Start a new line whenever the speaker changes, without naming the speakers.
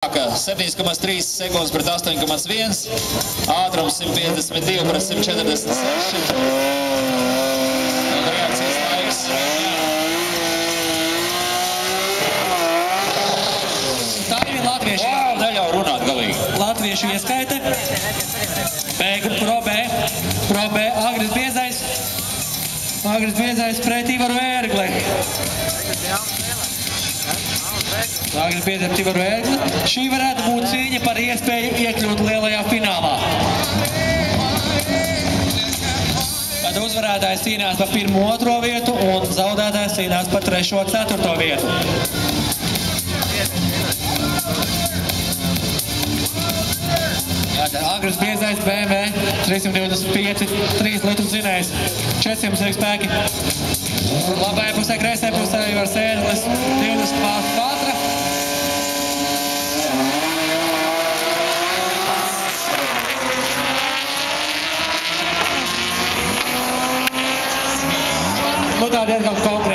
7,3 sekundes pret 8,1, ātrums 152 pret 146 un reakcijas laiks.
Tā ir latviešu.
Neļauj runāt galīgi.
Latviešu ieskaite. Pro B, Agris Biezais. Agris Biezais pret Ivaru Ērgli. Agris Biezais pret Ivaru Ērgli. Šī varētu būt cīņa par iespēju iekļūt lielajā finālā. Tad uzvarētājs cīnās par 1. un 2. vietu un zaudētājs cīnās par 3. un 4. vietu. Agris Biezais, BMW, 325, 3 litru zinējs, 400 sēk spēki. Labajā pusē, kreisajā pusē Ivars Ērglis, 24. Nu tā diezgan konkrēti.